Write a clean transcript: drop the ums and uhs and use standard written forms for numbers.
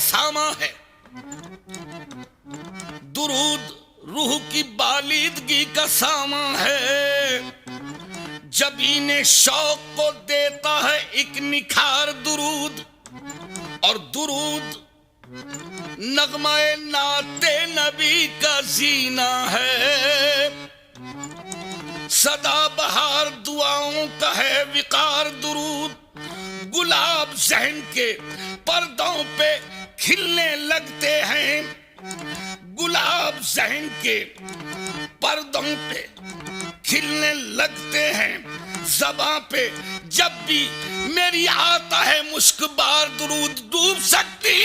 ساما ہے، درود روح کی بالیدگی کا ساما ہے، جبین شوق کو دیتا ہے ایک نکھار درود، اور درود نغمہ نعت نبی کا زینہ ہے، سدا بہار دعاؤں کا ہے وقار درود، گلاب ذہن کے پردوں پہ کھلنے لگتے ہیں، گلاب ذہن کے پردوں پہ کھلنے لگتے ہیں، زباں پہ جب بھی میری آتا ہے مشک بار درود، ڈوب سکتی